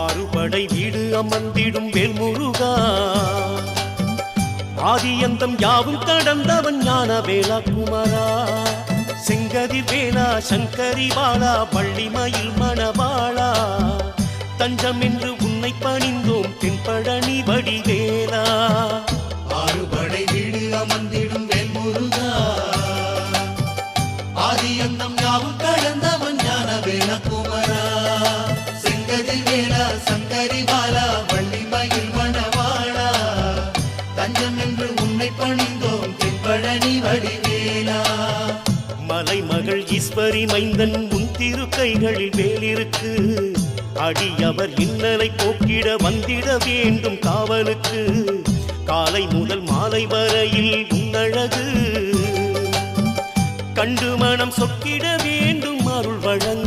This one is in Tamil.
ஆறுபடை வீடு அமர்ந்திடும் வேல்முருகா, ஆதியந்தம் யாவும் கடந்தவன் ஞான வேலா குமரா. செங்கதி வேலா சங்கரி பாலா பள்ளிமயில் மணவாளா, தஞ்சம் என்று உன்னை பணிந்தோம் தென்பழனி வடிவேலா. ஆறுபடை வீடு அமர்ந்திடும் வேல்முருகா, ஆதியந்தம் யாவும் கடந்தவன் ஞான வேலா குமரா. செங்கதி வேலா சங்கரி பாலா வள்ளிமயில் மணவாளா, தஞ்சம் என்று உன்னை பணிந்தோம் தென்பழனி வடிவேலா. மலைமகள் ஈஸ்வரி மைந்தன் உன் திரு கைகளில் வேலிருக்கு, அடியவர் இன்னலை போக்கிட வந்திட வேண்டும் காவலுக்கு. காலை முதல் மாலை வரையில் உன்னழகு கண்டு மனம் சொக்கிட வேண்டும் அருள் வழங்க